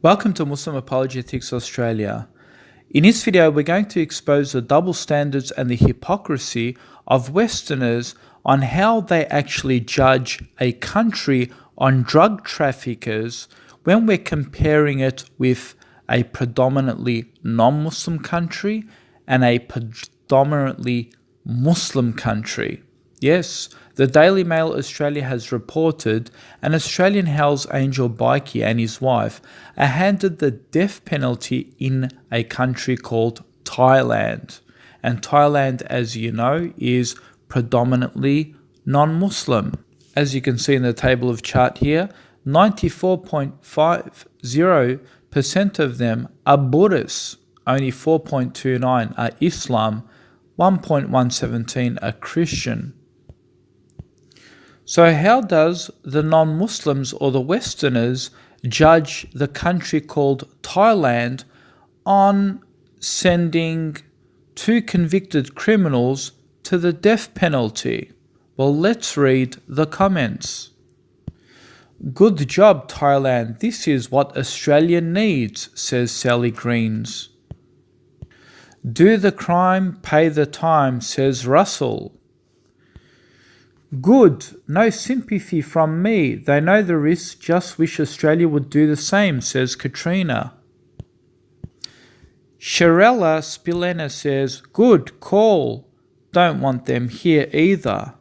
Welcome to Muslim Apologetics Australia. In this video, we're going to expose the double standards and the hypocrisy of Westerners on how they actually judge a country on drug traffickers when we're comparing it with a predominantly non-Muslim country and a predominantly Muslim country. Yes, the Daily Mail Australia has reported an Australian Hells Angel bikie and his wife are handed the death penalty in a country called Thailand. And Thailand, as you know, is predominantly non-Muslim. As you can see in the table of chart here, 94.50% of them are Buddhists, only 4.29 are Islam, 1.117 are Christian. So how does the non-Muslims or the Westerners judge the country called Thailand on sending two convicted criminals to the death penalty? Well, let's read the comments. Good job, Thailand. This is what Australia needs, says Sally Greens. Do the crime, pay the time, says Russell. Good, no sympathy from me. They know the risks, just wish Australia would do the same, says Katrina. Sharella Spilena says, good call. Don't want them here either.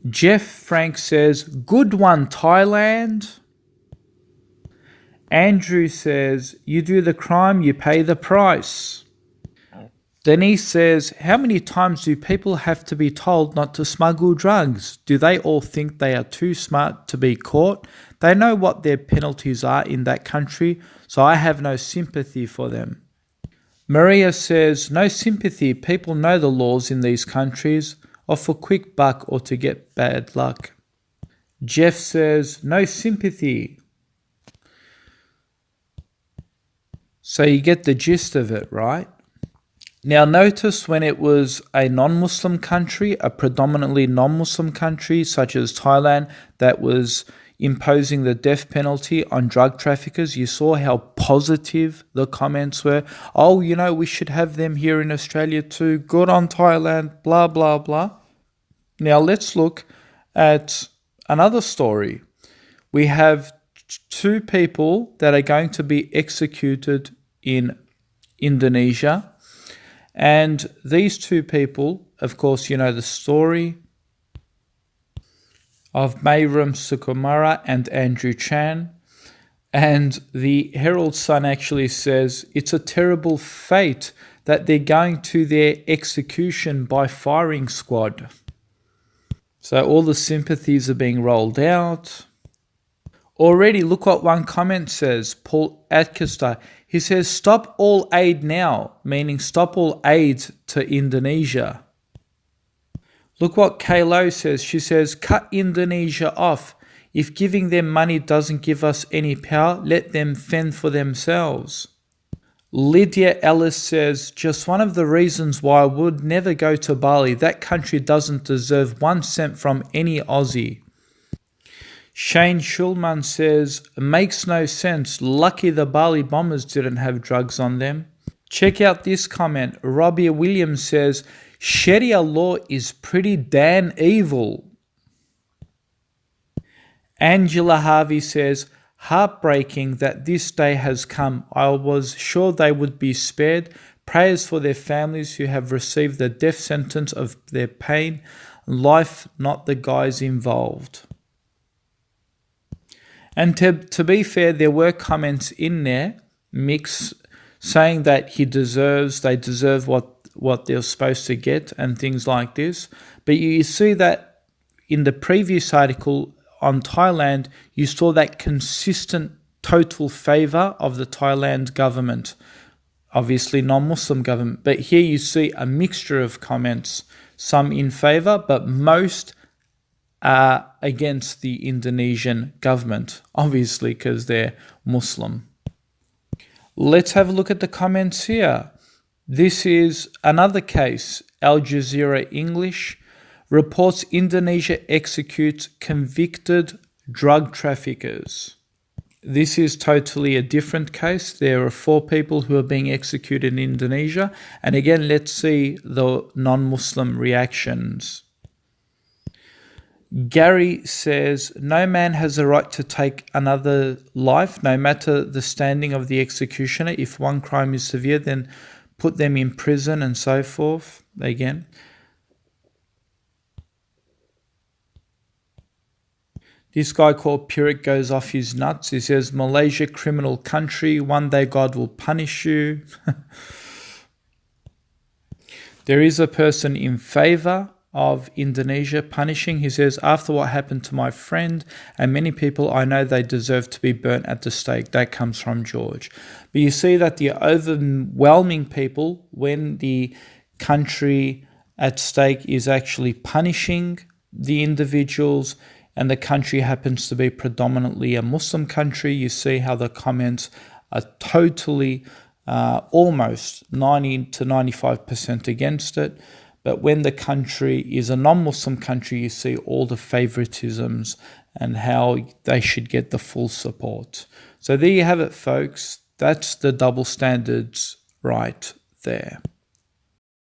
Jeff Frank says, good one, Thailand. Andrew says, you do the crime, you pay the price. Denise says, how many times do people have to be told not to smuggle drugs? Do they all think they are too smart to be caught? They know what their penalties are in that country, so I have no sympathy for them. Maria says, no sympathy. People know the laws in these countries, or for quick buck or to get bad luck. Jeff says, no sympathy. So you get the gist of it, right? Now notice when it was a non-Muslim country, a predominantly non-Muslim country such as Thailand that was imposing the death penalty on drug traffickers, you saw how positive the comments were. Oh, we should have them here in Australia too. Good on Thailand, blah, blah, blah. Now let's look at another story. We have two people that are going to be executed in Indonesia. And these two people, of course, you know the story of Mayram Sukumara and Andrew Chan. And the Herald Sun actually says it's a terrible fate that they're going to their execution by firing squad. So all the sympathies are being rolled out. Already, look what one comment says, Paul Atkister. He says, stop all aid now, meaning stop all aid to Indonesia. Look what Kaylo says. She says, cut Indonesia off. If giving them money doesn't give us any power, let them fend for themselves. Lydia Ellis says, just one of the reasons why I would never go to Bali. That country doesn't deserve 1 cent from any Aussie. Shane Schulman says, makes no sense. Lucky the Bali bombers didn't have drugs on them. Check out this comment. Robbie Williams says, Sharia law is pretty damn evil. Angela Harvey says, heartbreaking that this day has come. I was sure they would be spared. Prayers for their families who have received the death sentence of their pain. Life, not the guys involved. And to be fair, there were comments in there, saying that they deserve what they're supposed to get and things like this. But you see that in the previous article on Thailand, you saw that consistent total favour of the Thailand government, obviously non-Muslim government. But here you see a mixture of comments, some in favour, but most are against the Indonesian government, obviously because they're Muslim. Let's have a look at the comments here. This is another case. Al Jazeera English reports Indonesia executes convicted drug traffickers. This is totally a different case. There are 4 people who are being executed in Indonesia. And again, let's see the non-Muslim reactions. Gary says, no man has a right to take another life, no matter the standing of the executioner. If one crime is severe, then put them in prison and so forth. Again. This guy called Pyrrhic goes off his nuts. He says, Malaysia, criminal country. One day God will punish you. There is a person in favor of Indonesia punishing. He says, after what happened to my friend and many people, I know they deserve to be burnt at the stake. That comes from George. But you see that the overwhelming people, when the country at stake is actually punishing the individuals, and the country happens to be predominantly a Muslim country, you see how the comments are totally almost 90 to 95% against it. But when the country is a non-Muslim country, you see all the favoritisms and how they should get the full support. So there you have it, folks. That's the double standards right there.